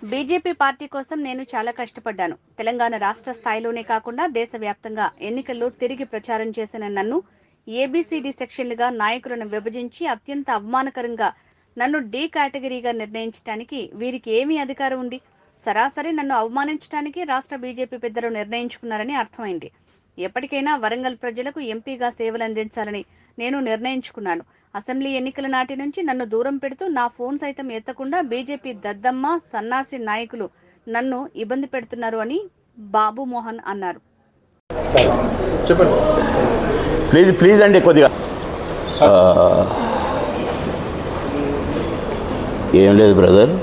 BJP party కోసం నేను చాలా కష్టపడ్డాను. తెలంగాణ రాష్ట్ర స్థాయిలోనే కాకుండా దేశవ్యాప్తంగా ఎన్నికల్లో తిరిగి ప్రచారం చేసిన నన్ను ఏబీసీడీ సెక్షన్లుగా నాయకులను విభజించి అత్యంత అవమానకరంగా నన్ను డి కేటగిరీగా నిర్ణయించడానికి వీరికి ఏమీ అధికారం ఉంది? సరాసరి నన్ను అవమానించడానికి రాష్ట్ర బీజేపీ పెద్దలు నిర్ణయించుకున్నారని అర్థమైంది. ఎప్పటికైనా వరంగల్ ప్రజలకు ఎంపీగా సేవలందించాలని నేను నిర్ణయించుకున్నాను. అసెంబ్లీ ఎన్నికల నాటి నుంచి నన్ను దూరం పెడుతూ నా ఫోన్ సైతం ఎత్తకుండా బీజేపీ దద్దమ్మ సన్నాసి నాయకులు నన్ను ఇబ్బంది పెడుతున్నారు అని బాబు మోహన్ అన్నారు. ప్లీజ్ అండి కొద్దిగా ఏం లేదు బ్రదర్,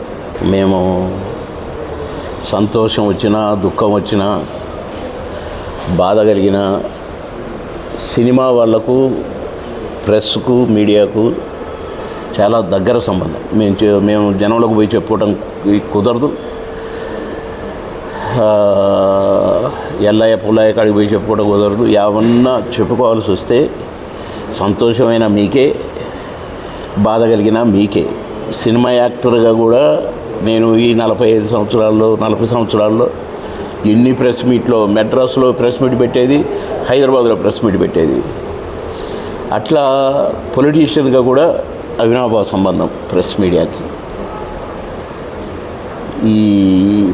మేము సంతోషం వచ్చినా దుఃఖం వచ్చినా బాధ కలిగిన సినిమా వాళ్లకు ప్రెస్కు మీడియాకు చాలా దగ్గర సంబంధం. మేము జనంలోకి పోయి చెప్పుకోవడం కుదరదు. ఎల్లయ్య పుల్లయ్య కాడికి పోయి చెప్పుకోవడం కుదరదు. ఏమన్నా చెప్పుకోవాల్సి వస్తే సంతోషమైన మీకే, బాధ కలిగిన మీకే. సినిమా యాక్టర్గా కూడా నేను ఈ 45 సంవత్సరాల్లో 40 సంవత్సరాల్లో ఎన్ని ప్రెస్ మీట్లో, మెడ్రాస్లో ప్రెస్ మీట్ పెట్టేది, హైదరాబాద్లో ప్రెస్ మీట్ పెట్టేది. అట్లా పొలిటీషియన్గా కూడా అవినాభావ సంబంధం ప్రెస్ మీడియాకి. ఈ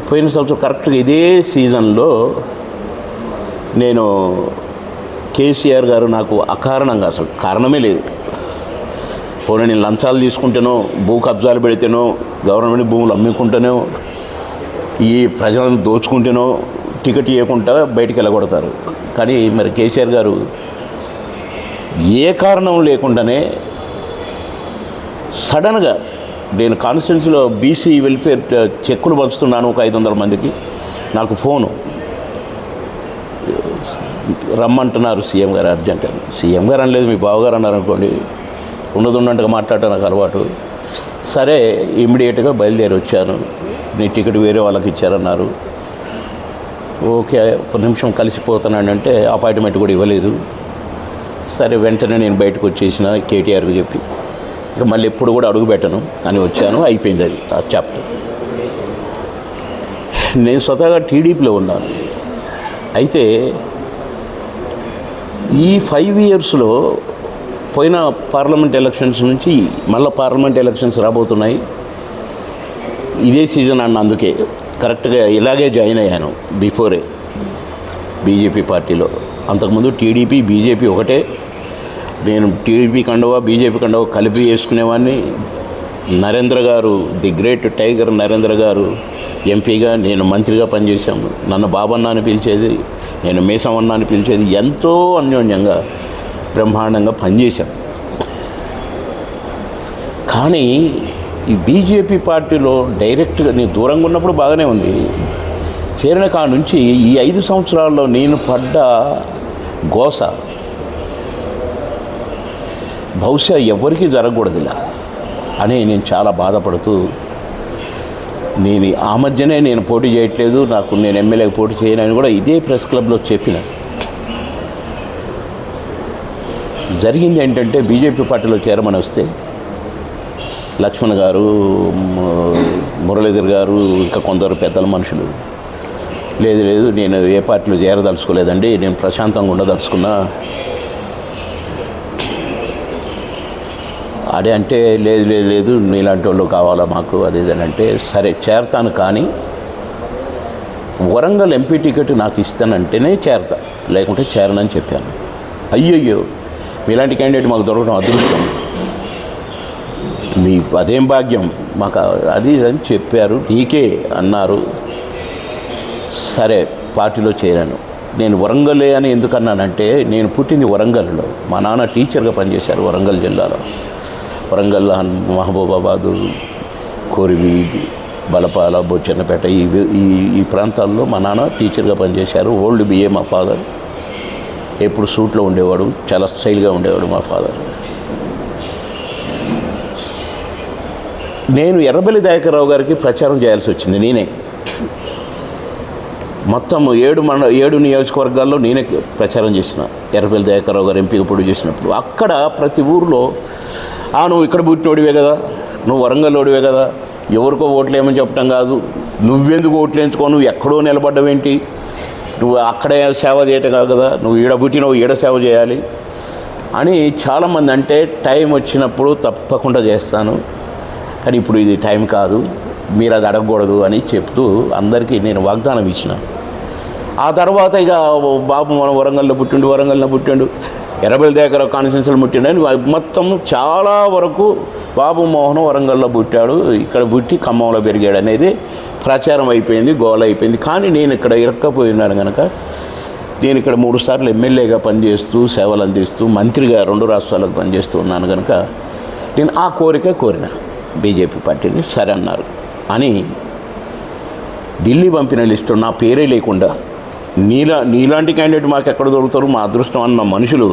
పోయిన సంవత్సరం కరెక్ట్గా ఇదే సీజన్లో నేను కేసీఆర్ గారు నాకు అకారణంగా, అసలు కారణమే లేదు, పోనీ నేను లంచాలు తీసుకుంటేనో, భూ కబ్జాలు పెడితేనో, గవర్నమెంట్ భూములు అమ్ముకుంటేనో, ఈ ప్రజలను దోచుకుంటేనో టికెట్ ఇవ్వకుండా బయటికి వెళ్ళగొడతారు. కానీ మరి కేసీఆర్ గారు ఏ కారణం లేకుండానే సడన్గా నేను కాన్స్టిట్యున్సీలో బీసీ వెల్ఫేర్ చెక్కులు పంచుతున్నాను ఒక 500 మందికి, నాకు ఫోను రమ్మంటున్నారు సీఎం గారు అర్జెంట్ అని. సీఎం గారు అనలేదు, మీ బావగారు అన్నారు అనుకోండి, ఉన్నట్టుగా మాట్లాడటం నాకు అలవాటు. సరే ఇమ్మీడియట్గా బయలుదేరి వచ్చాను. నీ టికెట్ వేరే వాళ్ళకి ఇచ్చారన్నారు. ఓకే, ఒక నిమిషం కలిసిపోతున్నానంటే అపాయింట్మెంట్ కూడా ఇవ్వలేదు. సరే వెంటనే నేను బయటకు వచ్చేసిన కేటీఆర్కి చెప్పి, ఇక మళ్ళీ ఎప్పుడు కూడా అడుగు పెట్టను అని వచ్చాను. అయిపోయింది అది ఆ చాప్టర్. నేను స్వతహాగా టీడీపీలో ఉన్నాను. అయితే ఈ 5 ఇయర్స్లో పోయిన పార్లమెంట్ ఎలక్షన్స్ నుంచి మళ్ళీ పార్లమెంట్ ఎలక్షన్స్ రాబోతున్నాయి. ఇదే సీజన్ అన్న, అందుకే కరెక్ట్గా ఇలాగే జాయిన్ అయ్యాను బిఫోరే బీజేపీ పార్టీలో. అంతకుముందు టీడీపీ బీజేపీ ఒకటే. నేను టీడీపీ కండువా బీజేపీ కండువా కలిపి వేసుకునేవాడిని. నరేంద్ర గారు, ది గ్రేట్ టైగర్ నరేంద్ర గారు ఎంపీగా, నేను మంత్రిగా పనిచేశాము. నన్ను బాబన్న అని పిలిచేది, నేను మేసమన్న అని పిలిచేది. ఎంతో అన్యోన్యంగా బ్రహ్మాండంగా పనిచేశాం. కానీ ఈ బీజేపీ పార్టీలో డైరెక్ట్గా నేను దూరంగా ఉన్నప్పుడు బాగానే ఉంది. చేరిన కాడ నుంచి ఈ 5 సంవత్సరాల్లో నేను పడ్డ గోస బహుశా ఎవరికీ జరగకూడదు ఇలా అని నేను చాలా బాధపడుతూ, నేను ఆ మధ్యనే నేను పోటీ చేయట్లేదు, నేను ఎమ్మెల్యేకి పోటీ చేయనని కూడా ఇదే ప్రెస్ క్లబ్లో చెప్పిన. జరిగింది ఏంటంటే, బీజేపీ పార్టీలో చేరమని వస్తే లక్ష్మణ్ గారు, మురళీధర్ గారు, ఇంకా కొందరు పెద్దల మనుషులు, లేదు నేను ఏ పార్టీలో చేరదలుచుకోలేదండి, నేను ప్రశాంతంగా ఉండదలుచుకున్నా అదే అంటే, లేదు నీలాంటి వాళ్ళు కావాలా మాకు అది ఇదని అంటే, సరే చేరతాను, కానీ వరంగల్ ఎంపీ టికెట్ నాకు ఇస్తానంటేనే చేరతా, లేకుంటే చేరనని చెప్పాను. అయ్యయ్యో, మీలాంటి క్యాండిడేట్ మాకు దొరకడం అదృష్టం, మీ అదేం భాగ్యం మాకు అది అని చెప్పారు. నీకే అన్నారు. సరే పార్టీలో చేరాను. నేను వరంగలే అని ఎందుకన్నానంటే, నేను పుట్టింది వరంగల్లో. మా నాన్న టీచర్గా పనిచేశారు వరంగల్ జిల్లాలో. వరంగల్, మహబూబాబాదు, కోరివి, బలపాల, బొచ్చన్నపేట ఈ ప్రాంతాల్లో మా నాన్న టీచర్గా పనిచేశారు. ఓల్డ్ బిఏ మా ఫాదర్. ఎప్పుడు సూట్లో ఉండేవాడు, చాలా స్టైల్గా ఉండేవాడు మా ఫాదర్. నేను ఎర్రబెల్లి దయాకర్రావు గారికి ప్రచారం చేయాల్సి వచ్చింది. నేనే మొత్తం 7 నియోజకవర్గాల్లో నేనే ప్రచారం చేసిన. ఎర్రబెల్లి దయాకర్రావు గారు ఎంపీగా పోటీ చేసినప్పుడు అక్కడ ప్రతి ఊరిలో, నువ్వు ఇక్కడ పుట్టినోడివే కదా, నువ్వు వరంగల్ ఓడివే కదా, ఎవరికో ఓట్లు ఏమని చెప్పడం కాదు, నువ్వెందుకు ఓట్లు ఎంచుకో, నువ్వు ఎక్కడో నిలబడ్డవేంటి, నువ్వు అక్కడే సేవ చేయటం కాదు కదా, నువ్వు ఈడ పుట్టినవు ఈడ సేవ చేయాలి అని చాలామంది అంటే, టైం వచ్చినప్పుడు తప్పకుండా చేస్తాను, కానీ ఇప్పుడు ఇది టైం కాదు, మీరు అది అడగకూడదు అని చెప్తూ అందరికీ నేను వాగ్దానం ఇచ్చిన. ఆ తర్వాత ఇక బాబు మన వరంగల్లో పుట్టిండు, ఎర్రబెల్లి దగ్గర కాన్స్టిట్యున్సీలో పుట్టిండని మొత్తం చాలా వరకు బాబు మోహన్ వరంగల్లో పుట్టాడు, ఇక్కడ పుట్టి ఖమ్మంలో పెరిగాడు అనేది ప్రచారం అయిపోయింది, గోల అయిపోయింది. కానీ నేను ఇక్కడ ఇరక్కపోయినాను కనుక నేను ఇక్కడ 3 సార్లు ఎమ్మెల్యేగా పనిచేస్తూ సేవలు అందిస్తూ మంత్రిగా 2 రాష్ట్రాలకు పనిచేస్తూ ఉన్నాను కనుక నేను ఆ కోరిన బీజేపీ పార్టీని సరే అన్నారు అని ఢిల్లీ పంపిన లిస్టు నా పేరే లేకుండా నీలాంటి క్యాండిడేట్ మాకు ఎక్కడ దొరుకుతారు, మా అదృష్టం అన్న మనుషులు,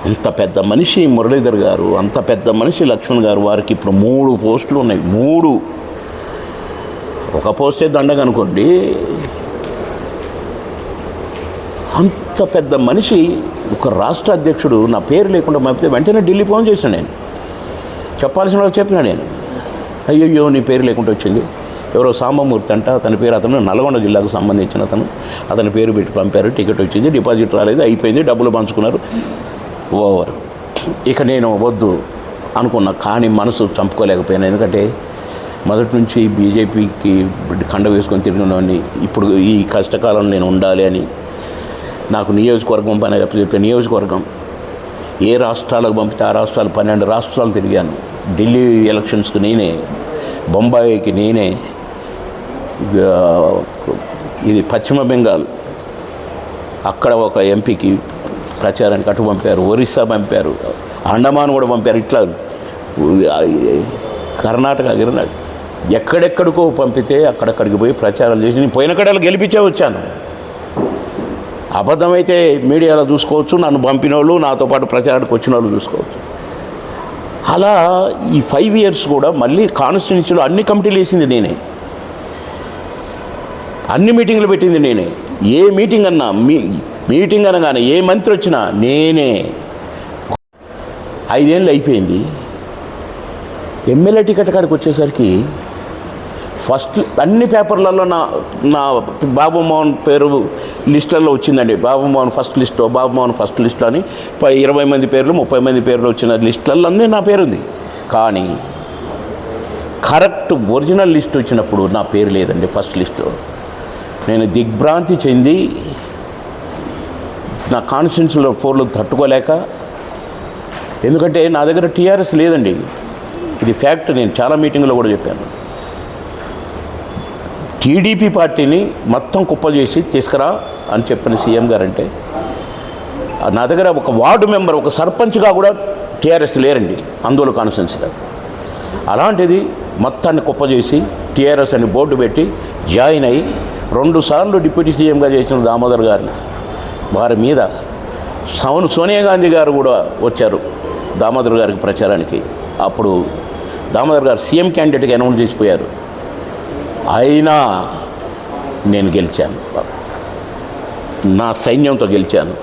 అంత పెద్ద మనిషి మురళీధర్ గారు, అంత పెద్ద మనిషి లక్ష్మణ్ గారు, వారికి ఇప్పుడు 3 పోస్టులు ఉన్నాయి. 3 ఒక పోస్టే దండగ అనుకోండి. అంత పెద్ద మనిషి ఒక రాష్ట్ర అధ్యక్షుడు నా పేరు లేకుండా పంపితే వెంటనే ఢిల్లీ ఫోన్ చేశాను. నేను చెప్పాల్సిన వాళ్ళు చెప్పినా, నేను అయ్యయ్యో నీ పేరు లేకుండా వచ్చింది, ఎవరో సాంబమూర్తి అంట అతని పేరు, అతను నల్గొండ జిల్లాకు సంబంధించిన అతని పేరు పెట్టి పంపారు, టికెట్ వచ్చింది, డిపాజిట్ రాలేదు, అయిపోయింది, డబ్బులు పంచుకున్నారు, ఓవర్. ఇక నేను వద్దు అనుకున్నా, కానీ మనసు చంపుకోలేకపోయాను. ఎందుకంటే మొదటి నుంచి బీజేపీకి కండ వేసుకొని తిరిగినవాడిని, ఇప్పుడు ఈ కష్టకాలంలో నేను ఉండాలి అని నాకు నియోజకవర్గం పని చెప్పే నియోజకవర్గం ఏ రాష్ట్రాలకు పంపితే ఆ రాష్ట్రాలు 12 రాష్ట్రాలు తిరిగాను. ఢిల్లీ ఎలక్షన్స్కి నేనే, బొంబాయికి నేనే, ఇది పశ్చిమ బెంగాల్ అక్కడ ఒక ఎంపీకి ప్రచారానికి అటు పంపారు, ఒరిస్సా పంపారు, అండమాన్ కూడా పంపారు, ఇట్లా కర్ణాటక ఎక్కడెక్కడికో పంపితే అక్కడక్కడికి పోయి ప్రచారాలు చేసి నేను పోయిన కడలు గెలిపించే వచ్చాను. అబద్ధమైతే మీడియాలో చూసుకోవచ్చు, నన్ను పంపిన వాళ్ళు నాతో పాటు ప్రచారానికి వచ్చిన వాళ్ళు చూసుకోవచ్చు. అలా ఈ 5 ఇయర్స్ కూడా మళ్ళీ కాన్స్టిట్యున్సీలో అన్ని కమిటీలు వేసింది నేనే, అన్ని మీటింగ్లు పెట్టింది నేనే. ఏ మీటింగ్ అన్నా మీటింగ్ అనగానే ఏ మంత్రి వచ్చినా నేనే. 5 ఏళ్ళు అయిపోయింది. ఎమ్మెల్యే టికెట్ కాడికి వచ్చేసరికి ఫస్ట్ అన్ని పేపర్లలో నా బాబు మోహన్ పేరు లిస్టుల్లో వచ్చిందండి. బాబు మోహన్ ఫస్ట్ లిస్ట్ అని 20 మంది పేర్లు 30 మంది పేర్లు వచ్చిన లిస్టులలో అన్నీ నా పేరు ఉంది. కానీ కరెక్ట్ ఒరిజినల్ లిస్ట్ వచ్చినప్పుడు నా పేరు లేదండి ఫస్ట్ లిస్టులో. నేను దిగ్భ్రాంతి చెంది నా కాన్స్టిట్యున్సీలో 4లు తట్టుకోలేక, ఎందుకంటే నా దగ్గర టీఆర్ఎస్ లేదండి, ఇది ఫ్యాక్ట్. నేను చాలా మీటింగ్లో కూడా చెప్పాను. టీడీపీ పార్టీని మొత్తం కుప్ప చేసి తీసుకురా అని చెప్పిన సీఎం గారంటే, నా దగ్గర ఒక వార్డు మెంబర్, ఒక సర్పంచ్గా కూడా టీఆర్ఎస్ లేరండి ఆందోళన కాన్స్టిట్యున్సీలో. అలాంటిది మొత్తాన్ని కుప్ప చేసి టీఆర్ఎస్ అని బోర్డు పెట్టి జాయిన్ అయ్యి 2 సార్లు డిప్యూటీ సీఎంగా చేసిన దామోదర్ గారిని, వారి మీద సోనియా గాంధీ గారు కూడా వచ్చారు దామోదర్ గారికి ప్రచారానికి. అప్పుడు దామోదర్ గారు సీఎం క్యాండిడేట్గా అనౌన్స్ చేసిపోయారు. అయినా నేను గెలిచాను, నా సైన్యంతో గెలిచాను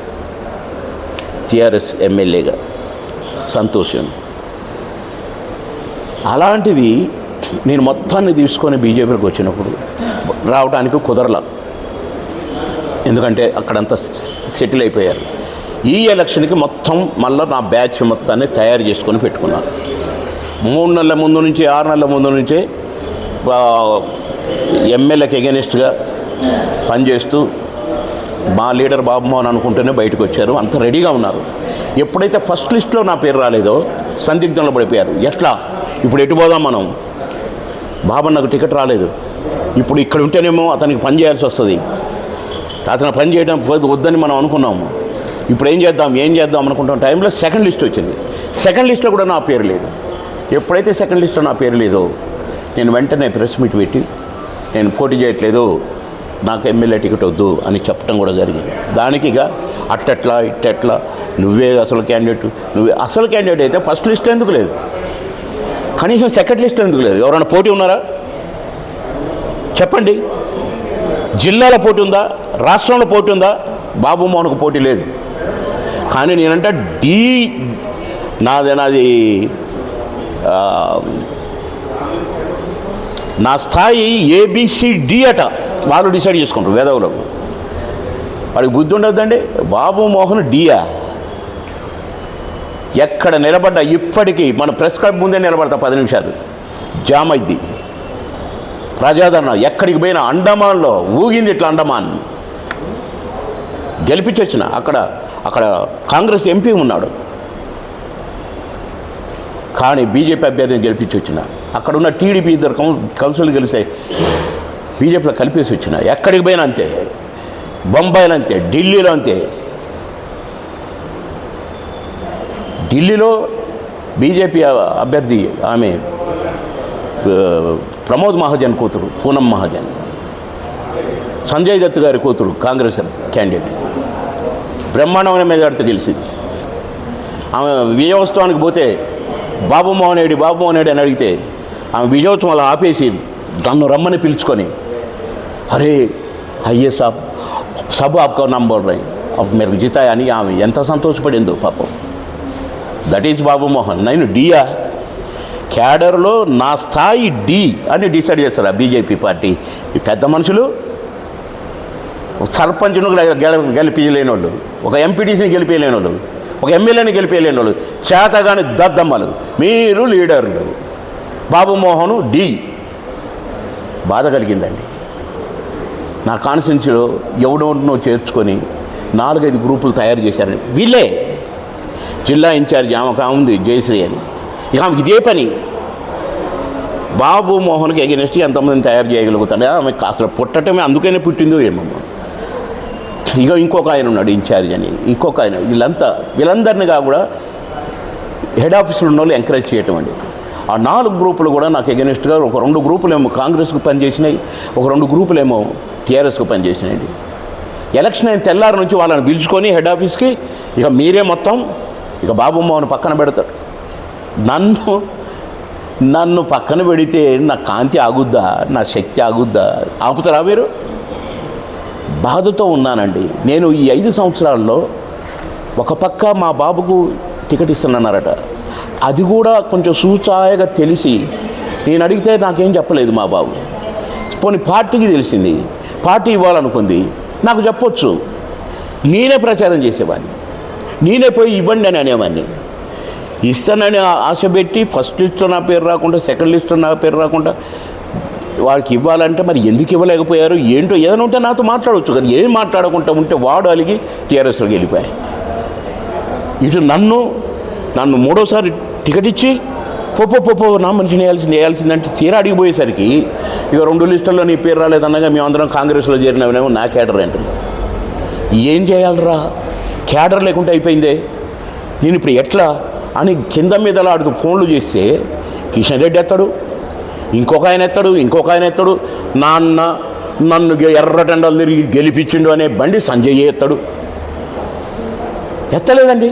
టీఆర్ఎస్ ఎమ్మెల్యేగా, సంతోషం. అలాంటిది నేను మొత్తాన్ని తీసుకొని బీజేపీకి వచ్చినప్పుడు రావడానికి కుదరలా, ఎందుకంటే అక్కడంతా సెటిల్ అయిపోయారు. ఈ ఎలక్షన్కి మొత్తం మళ్ళీ నా బ్యాచ్ మొత్తాన్ని తయారు చేసుకొని పెట్టుకున్నాను. 3 నెలల ముందు నుంచి 6 నెలల ముందు నుంచే ఎమ్మెల్యేకి ఎగెనిస్ట్గా పనిచేస్తూ మా లీడర్ బాబు మోహన్ అనుకుంటూనే బయటకు వచ్చారు, అంత రెడీగా ఉన్నారు. ఎప్పుడైతే ఫస్ట్ లిస్ట్లో నా పేరు రాలేదో సందిగ్ధంలో పడిపోయారు. ఎట్లా ఇప్పుడు ఎటు పోదాం మనం, బాబన్నకు టికెట్ రాలేదు, ఇప్పుడు ఇక్కడ ఉంటేనేమో అతనికి పని చేయాల్సి వస్తుంది, అతను పని చేయడం వద్దని మనం అనుకున్నాము, ఇప్పుడు ఏం చేద్దాం అనుకుంటున్న టైంలో సెకండ్ లిస్ట్ వచ్చింది. సెకండ్ లిస్ట్లో కూడా నా పేరు లేదు. ఎప్పుడైతే సెకండ్ లిస్ట్లో నా పేరు లేదో నేను వెంటనే ప్రెస్ మీట్ పెట్టి నేను పోటీ చేయట్లేదు, నాకు ఎమ్మెల్యే టికెట్ వద్దు అని చెప్పడం కూడా జరిగింది. దానికి ఇక అట్టెట్లా ఇట్టెట్లా, నువ్వే అసలు క్యాండిడేట్ అయితే ఫస్ట్ లిస్ట్ ఎందుకు లేదు, కనీసం సెకండ్ లిస్ట్ ఎందుకు లేదు? ఎవరైనా పోటీ ఉన్నారా చెప్పండి? జిల్లాలో పోటీ ఉందా, రాష్ట్రంలో పోటీ ఉందా? బాబు మోహన్కు పోటీ లేదు. కానీ నేనంటే నాది నా స్థాయి ఏబిసిడి అట వాళ్ళు డిసైడ్ చేసుకుంటారు వేదవులు. వాడికి బుద్ధి ఉండొద్దండి. బాబు మోహన్ డియా ఎక్కడ నిలబడ్డా ఇప్పటికీ మన ప్రెస్ క్లబ్ ముందే నిలబడతా 10 నిమిషాలు జామ్ అయింది. ప్రజాదరణ ఎక్కడికి పోయినా అండమాన్లో ఊగింది ఇట్లా. అండమాన్ గెలిపించొచ్చిన అక్కడ కాంగ్రెస్ ఎంపీ ఉన్నాడు, కానీ బీజేపీ అభ్యర్థిని గెలిపించి వచ్చిన. అక్కడ ఉన్న టీడీపీ ఇద్దరు కౌన్సిల్ గెలిస్తే బీజేపీలో కలిపేసి వచ్చిన. ఎక్కడికి పోయినా అంతే, బొంబాయిలో అంతే, ఢిల్లీలో అంతే. ఢిల్లీలో బీజేపీ అభ్యర్థి ఆమె ప్రమోద్ మహాజన్ కూతురు పూనం మహాజన్, సంజయ్ దత్ గారి కూతురు కాంగ్రెస్ క్యాండిడేట్, బ్రహ్మాండమైన మెజార్టీతో గెలిచింది. ఆమె విజయోత్సవానికి పోతే బాబు మోహన్ రెడ్డి అని అడిగితే ఆమె విజయోత్సవం ఆపేసి నన్ను రమ్మని పిలుచుకొని, అరే అయ్యే సబ్ ఆప్కా నామ్ బోల్ రహే అప్ మేరకు జీతాయా అని ఆమె ఎంత సంతోషపడిందో పాపం. దట్ ఈజ్ బాబు మోహన్. నేను డియా క్యాడర్లో నా స్థాయి డి అని డిసైడ్ చేస్తారు ఆ బీజేపీ పార్టీ. ఈ పెద్ద మనుషులు సర్పంచ్ను గెలిపించలేని వాళ్ళు, ఒక ఎంపీటీసీని గెలిపేయలేని వాళ్ళు, ఒక ఎమ్మెల్యేని గెలిపేయలేని వాళ్ళు, చేతగాని దద్దమ్మలు. మీరు లీడర్లు. బాబు మోహను డి. బాధ కలిగిందండి. నా కాన్స్టిట్యున్సీలో ఎవడో చేర్చుకొని 4-5 గ్రూపులు తయారు చేశారని. వీళ్ళే జిల్లా ఇన్ఛార్జ్ ఆమె ఉంది జయశ్రీ అని. ఇక ఆమెకి ఇదే పని. బాబు మోహన్కి ఎగెనెస్ట్ ఎంతమందిని తయారు చేయగలుగుతాడు. ఆమెకు అసలు పుట్టటమే అందుకనే పుట్టిందో ఏమమ్మా. ఇక ఇంకొక ఆయన ఉన్నాడు ఇన్ఛార్జ్ అని, ఇంకొక ఆయన. వీళ్ళందరినీ కూడా హెడ్ ఆఫీసులో ఉన్న వాళ్ళు ఎంకరేజ్ చేయటం అండి. ఆ 4 గ్రూపులు కూడా నాకు ఎగెనెస్ట్గా ఒక 2 గ్రూపులు ఏమో కాంగ్రెస్కు పనిచేసినాయి, ఒక 2 గ్రూపులు ఏమో టీఆర్ఎస్కు పనిచేసినాయండి. ఎలక్షన్ అయిన తెల్లారి నుంచి వాళ్ళని పిలుచుకొని హెడ్ ఆఫీస్కి, ఇక మీరే మొత్తం, ఇక బాబు మోహన్ పక్కన పెడతారు. నన్ను పక్కన పెడితే నా కాంతి ఆగుద్దా, నా శక్తి ఆగుద్దా? ఆపుతారా మీరు? బాధతో ఉన్నానండి నేను. ఈ 5 సంవత్సరాల్లో ఒక పక్క మా బాబుకు టికెట్ ఇస్తున్నారట, అది కూడా కొంచెం సూచాయగా తెలిసి నేను అడిగితే నాకేం చెప్పలేదు మా బాబు. పోనీ పార్టీకి తెలిసింది, పార్టీ ఇవ్వాలనుకుంది, నాకు చెప్పొచ్చు. నేనే ప్రచారం చేసేవాడిని, నేనే పోయి ఇవ్వండి అని అనేవాడిని. ఇస్తానని ఆశ పెట్టి ఫస్ట్ లిస్ట్లో నా పేరు రాకుండా, సెకండ్ లిస్ట్లో నా పేరు రాకుండా వాడికి ఇవ్వాలంటే మరి ఎందుకు ఇవ్వలేకపోయారు ఏంటో. ఏదైనా ఉంటే నాతో మాట్లాడవచ్చు కదా. ఏం మాట్లాడకుండా ఉంటే వాడు అలిగి టీఆర్ఎస్లోకి వెళ్ళిపోయాయి. ఇటు నన్ను 3వసారి టికెట్ ఇచ్చి పో నా మనిషిని వేయాల్సిందంటే తీరా అడిగిపోయేసరికి ఇక 2 లిస్టుల్లో నీ పేరు రాలేదన్నగా మేమందరం కాంగ్రెస్లో చేరినవనేమో నా క్యాడర్ ఎంట్రీ. ఏం చేయాలరా, క్యాడర్ లేకుంటే అయిపోయిందే, నేను ఇప్పుడు ఎట్లా అని కింద మీద ఆడుతూ ఫోన్లు చేస్తే కిషన్ రెడ్డి ఎత్తాడు, ఇంకొక ఆయన ఎత్తాడు, నన్ను ఎర్రటెండలు తిరిగి గెలిపించిండు అనే బండి సంజయ్ ఎత్తాడు. ఎత్తలేదండి.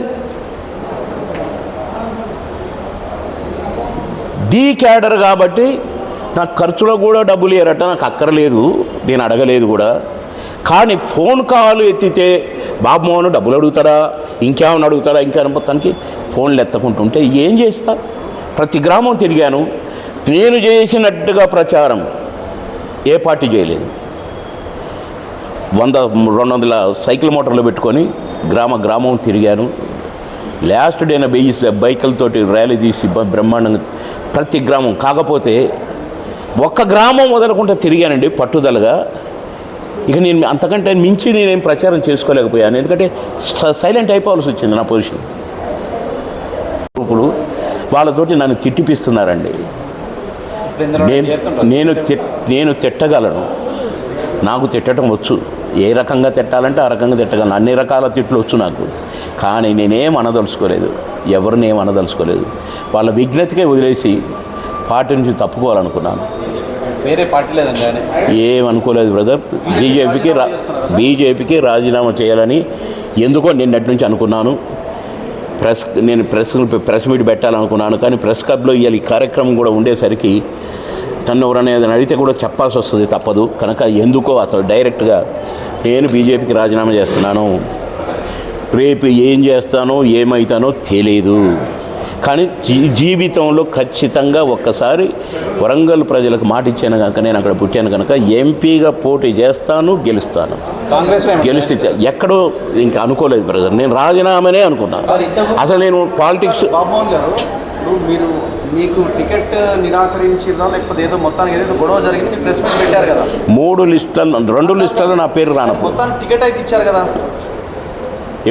డి క్యాడర్ కాబట్టి నాకు ఖర్చులో కూడా డబ్బులు ఇవ్వరట, నాకు అక్కర్లేదు, నేను అడగలేదు కూడా. కానీ ఫోన్ కాల్ ఎత్తితే బాబు మోహన్ డబ్బులు అడుగుతాడా, ఇంకేమైనా అడుగుతాడా, ఇంకా మొత్తానికి ఫోన్లు ఎత్తకుంటుంటే ఏం చేస్తా. ప్రతి గ్రామం తిరిగాను. నేను చేసినట్టుగా ప్రచారం ఏ పార్టీ చేయలేదు. 100-200 సైకిల్ మోటార్లు పెట్టుకొని గ్రామం తిరిగాను. లాస్ట్ డేన 1000 బైకులతోటి ర్యాలీ తీసి బ్రహ్మాండంగా ప్రతి గ్రామం. కాకపోతే ఒక్క గ్రామం వదలకుండా తిరిగానండి పట్టుదలగా. ఇక నేను అంతకంటే మించి నేనేం ప్రచారం చేసుకోలేకపోయాను, ఎందుకంటే సైలెంట్ అయిపోవాల్సి వచ్చింది నా పొజిషన్. ఇప్పుడు వాళ్ళతోటి నన్ను తిట్టిపిస్తున్నారండి. నేను తిట్టగలను, నాకు తిట్టడం వచ్చు. ఏ రకంగా తిట్టాలంటే ఆ రకంగా తిట్టగలను. అన్ని రకాల తిట్లు వచ్చు నాకు. కానీ నేనేం అనదలుచుకోలేదు, ఎవరిని ఏం అనదలుచుకోలేదు. వాళ్ళ విజ్ఞతకే వదిలేసి పార్టీ నుంచి తప్పుకోవాలనుకున్నాను. వేరే పార్టీ లేదండి, ఏమనుకోలేదు బ్రదర్. బీజేపీకి రాజీనామా చేయాలని ఎందుకో నిన్నటి నుంచి అనుకున్నాను. నేను ప్రెస్ మీట్ పెట్టాలనుకున్నాను, కానీ ప్రెస్ క్లబ్లో ఇవాళ ఈ కార్యక్రమం కూడా ఉండేసరికి నన్ను ఎవరైనా ఏదైనా అడిగితే కూడా చెప్పాల్సి వస్తుంది, తప్పదు. కనుక ఎందుకో అసలు డైరెక్ట్గా నేను బీజేపీకి రాజీనామా చేస్తున్నాను. రేపు ఏం చేస్తానో ఏమవుతానో తెలియదు, కానీ జీవితంలో ఖచ్చితంగా ఒక్కసారి వరంగల్ ప్రజలకు మాట ఇచ్చాను కనుక నేను అక్కడ పుట్టాను కనుక ఎంపీగా పోటీ చేస్తాను, గెలుస్తాను. కాంగ్రెస్లో గెలిస్తే ఎక్కడో ఇంకా అనుకోలేదు బ్రదర్, నేను రాజీనామానే అనుకున్నాను. అసలు నేను పాలిటిక్స్ బాబుమోహన్ గారు మీరు మీకు టికెట్ నిరాకరించిందా లేకపోతే ఏదో మొత్తానికి ఏదైతే గొడవ జరిగింది మీరు ప్రెస్ మీట్ పెట్టారు కదా, 2 లిస్టుల్లో నా పేరు రాను. మొత్తానికి టికెట్ అయితే ఇచ్చారు కదా,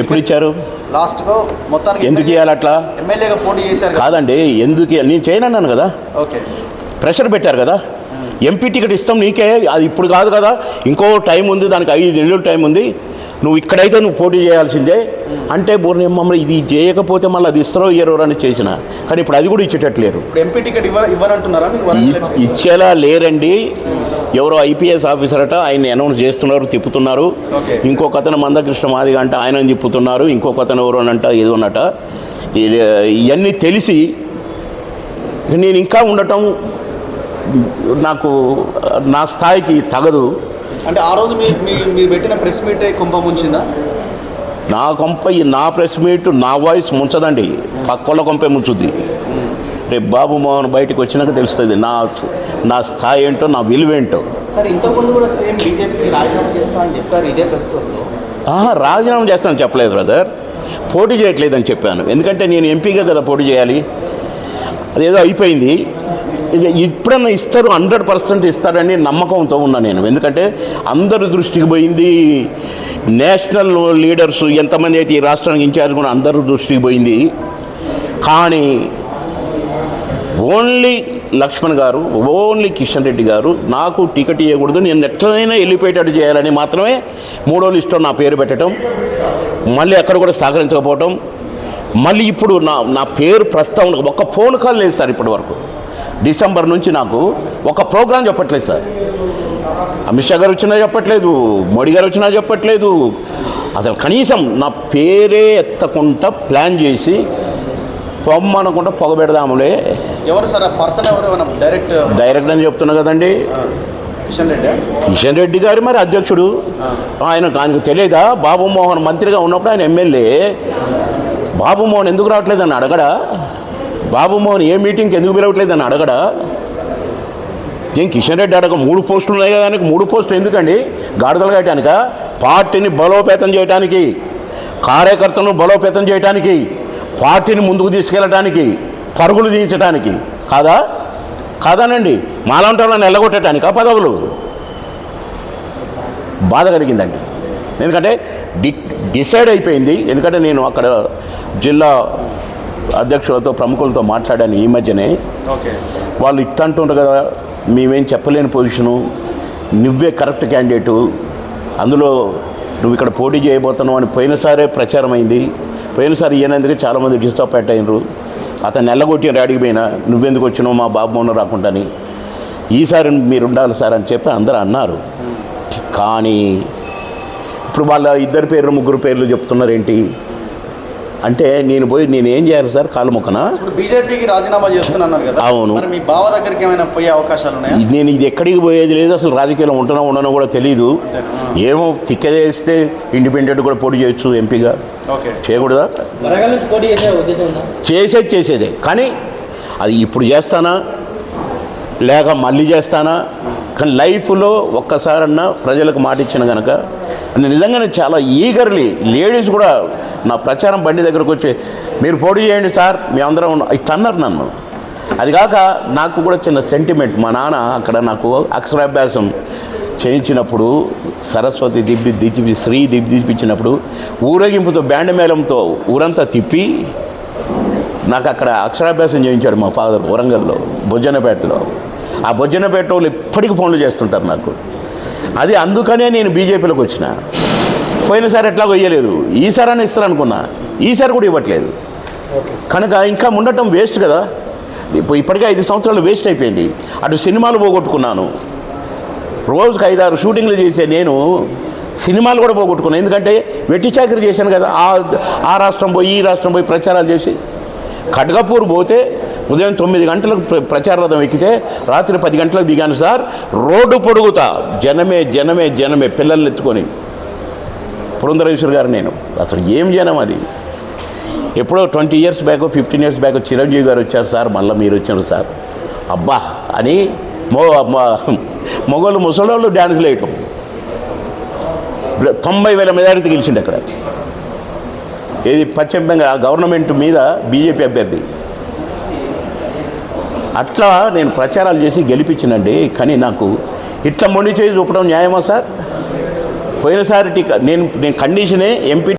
ఎప్పుడు ఇచ్చారు? లాస్ట్గా మొత్తానికి ఎందుకు ఇవ్వాలి అట్లా? ఎమ్మెల్యేగా పోటీ చేశారు కాదండి, ఎందుకు నేను చేయనన్నాను కదా, ఓకే ప్రెషర్ పెట్టారు కదా. ఎంపీ టికెట్ ఇస్తాం నీకే, అది ఇప్పుడు కాదు కదా, ఇంకో టైం ఉంది, దానికి 5 నెలలు టైం ఉంది, నువ్వు ఇక్కడైతే నువ్వు పోటీ చేయాల్సిందే అంటే బోర్ని మమ్మల్ని ఇది చేయకపోతే మళ్ళీ అది ఇస్తారో ఇయ్యరో అని చేసిన, కానీ ఇప్పుడు అది కూడా ఇచ్చేటట్లేరు. MP ticket ఇవ్వనంటున్నారా? ఇచ్చేలా లేరండి. ఎవరో ఐపీఎస్ ఆఫీసర్ అట, ఆయన అనౌన్స్ చేస్తున్నారు, తిప్పుతున్నారు. ఇంకొక అతను మందకృష్ణ మాదిగ అంట, ఆయన తిప్పుతున్నారు. ఇంకొక అతను ఎవరు అనంట, ఏదోనట. ఇవన్నీ తెలిసి నేను ఇంకా ఉండటం నాకు నా స్థాయికి తగదు. అంటే ఆ రోజు మీరు పెట్టిన ప్రెస్ మీట్ కుంభం ముంచిందా? నా ప్రెస్ మీట్ నా వాయిస్ ముంచదండి, పక్కోళ్ళ కొంపే ముంచుద్ది. రేపు బాబు మోహన్ బయటకు వచ్చినాక తెలుస్తుంది నా స్థాయి ఏంటో, నా విలువేంటో. సార్ ఇంతకుముందు కూడా సేమ్ బీజేపీకి రాజీనామా చేస్తా అని చెప్పారు ఇదే ప్రెస్ క్లబ్లో. రాజీనామా చేస్తానని చెప్పలేదు బ్రదర్, పోటీ చేయట్లేదని చెప్పాను. ఎందుకంటే నేను ఎంపీగా కదా పోటీ చేయాలి, అదేదో అయిపోయింది. ఇప్పుడన్నా ఇస్తారు, 100% ఇస్తారని నమ్మకంతో ఉన్నా నేను. ఎందుకంటే అందరి దృష్టికి పోయింది, నేషనల్ లీడర్స్ ఎంతమంది అయితే ఈ రాష్ట్రానికి ఇన్ఛార్జ్ కూడా అందరి దృష్టికి పోయింది. కానీ ఓన్లీ లక్ష్మణ్ గారు, ఓన్లీ కిషన్ రెడ్డి గారు నాకు టికెట్ ఇవ్వకూడదు, నేను ఎట్లనైనా వెళ్ళిపోయేటట్టు చేయాలని మాత్రమే 3వ లిస్టులో నా పేరు పెట్టడం, మళ్ళీ ఎక్కడ కూడా సహకరించకపోవటం, మళ్ళీ ఇప్పుడు నా పేరు ప్రస్తావన ఒక్క ఫోన్ కాల్ లేదు సార్. ఇప్పటి వరకు డిసెంబర్ నుంచి నాకు ఒక ప్రోగ్రాం చెప్పట్లేదు సార్. అమిత్ షా గారు వచ్చినా చెప్పట్లేదు, మోడీ గారు వచ్చినా చెప్పట్లేదు. అసలు కనీసం నా పేరే ఎత్తకుండా ప్లాన్ చేసి పొమ్మనకుండా పొగబెడదాములే. ఎవరు సార్ పర్సన్? ఎవరు? డైరెక్ట్ అని చెప్తున్నా కదండి, కిషన్ రెడ్డి గారు మరి అధ్యక్షుడు. ఆయనకు తెలియదా? బాబు మోహన్ మంత్రిగా ఉన్నప్పుడు ఆయన ఎమ్మెల్యే. బాబు మోహన్ ఎందుకు రావట్లేదని అడగడా? బాబు మోహన్ ఏ మీటింగ్కి ఎందుకు పిలవట్లేదని అడగడా? ఏం కిషన్ రెడ్డి అడగ 3 పోస్టులు ఉన్నాయి కదా, 3 పోస్టులు ఎందుకండి? గాడిదలు కట్టడానిక? పార్టీని బలోపేతం చేయడానికి, కార్యకర్తలను బలోపేతం చేయడానికి, పార్టీని ముందుకు తీసుకెళ్ళడానికి, పరుగులు తీయించడానికి కాదానండి? మాలాంటి వాళ్ళని ఎల్లగొట్టడానికి పదవులు బాధ కలిగిందండి. ఎందుకంటే డిసైడ్ అయిపోయింది. ఎందుకంటే నేను అక్కడ జిల్లా అధ్యక్షులతో ప్రముఖులతో మాట్లాడాను ఈ మధ్యనే. వాళ్ళు ఇట్టంటుంటారు కదా, మేమేం చెప్పలేని పొజిషను, నువ్వే కరెక్ట్ క్యాండిడేటు, అందులో నువ్వు ఇక్కడ పోటీ చేయబోతున్నావు అని పోయినసారే ప్రచారం అయింది. పోయినసారి ఈయనందుకు చాలామంది డిస్టర్బ్ అయినరు, అతను ఎల్లగొట్టిన అడిగిపోయినా నువ్వెందుకు వచ్చినావు మా బాబు మొన్న రాకుండాని, ఈసారి మీరు ఉండాలి సార్ అని చెప్పి అందరూ అన్నారు. కానీ ఇప్పుడు వాళ్ళ 2 పేర్లు 3 పేర్లు చెప్తున్నారేంటి అంటే నేను ఏం చేయాలి సార్? కాలు మొక్కన బీజేపీకి రాజీనామా చేస్తున్నాను కదా. అవును, మీ బావ దగ్గరికి ఏమైనా పోయే అవకాశాలు ఉన్నాయా? నేను ఇది ఎక్కడికి పోయేది లేదు, అసలు రాజకీయాల్లో ఉండనో కూడా తెలియదు. ఏమో తిక్కదేస్తే ఇండిపెండెంట్ కూడా పోటీ చేయొచ్చు, ఎంపీగా చేయకూడదా? చేసేదే. కానీ అది ఇప్పుడు చేస్తానా లేక మళ్ళీ చేస్తానా? కానీ లైఫ్లో ఒక్కసారన్నా ప్రజలకు మాట ఇచ్చిన కనుక నిజంగానే చాలా ఈగర్లీ లేడీస్ కూడా నా ప్రచారం బండి దగ్గరకు వచ్చి మీరు పోటీ చేయండి సార్ మేమందరం ఇట్లా అన్నారు నన్ను. అది కాక నాకు కూడా చిన్న సెంటిమెంట్, మా నాన్న అక్కడ నాకు అక్షరాభ్యాసం చేయించినప్పుడు సరస్వతి దిబ్బి శ్రీ దిప్పించినప్పుడు ఊరేగింపుతో బ్యాండ్ మేళంతో ఊరంతా తిప్పి నాకు అక్కడ అక్షరాభ్యాసం చేయించాడు మా ఫాదర్ వరంగల్లో బొజ్జన్నపేటలో. ఆ బొజ్జన్నపేట వాళ్ళు ఎప్పటికీ ఫోన్లు చేస్తుంటారు నాకు. అది అందుకనే నేను బీజేపీలోకి వచ్చిన. పోయినసారి ఎట్లాగో ఇవ్వలేదు, ఈసారి ఇస్తారు అనుకున్నా, ఈసారి కూడా ఇవ్వట్లేదు. కనుక ఇంకా ఉండటం వేస్ట్ కదా. ఇప్పటికే 5 సంవత్సరాలు వేస్ట్ అయిపోయింది. అటు సినిమాలు పోగొట్టుకున్నాను, రోజుకి 5-6 షూటింగ్లు చేసే నేను సినిమాలు కూడా పోగొట్టుకున్నాను. ఎందుకంటే వెట్టి చాకరీ చేశాను కదా, ఆ రాష్ట్రం పోయి ఈ రాష్ట్రం పోయి ప్రచారాలు చేసి. ఖడ్గపూర్ పోతే ఉదయం 9 గంటలకు ప్రచార రథం ఎక్కితే రాత్రి 10 గంటలకు దిగాను సార్. రోడ్డు పొడుగుతా జనమే పిల్లల్ని ఎత్తుకొని. పురంధరేశ్వర్ గారు నేను అసలు ఏం జనం అది. ఎప్పుడో 20 years back 15 years back Chiranjeevi గారు వచ్చారు సార్, మళ్ళీ మీరు వచ్చారు సార్, అబ్బా అని మొగోళ్ళు ముసలోళ్ళు డ్యాన్సులు వేయటం. 90,000 మెజారిటీ గెలిచిండు అక్కడ. ఏది పశ్చిమ బెంగాల్ గవర్నమెంట్ మీద బీజేపీ అభ్యర్థి. అట్లా నేను ప్రచారాలు చేసి గెలిపించినండి. కానీ నాకు ఇట్లా మొండి చేసి చూపడం న్యాయమా సార్? పోయినసారి నేను కండిషనే ఎంపీ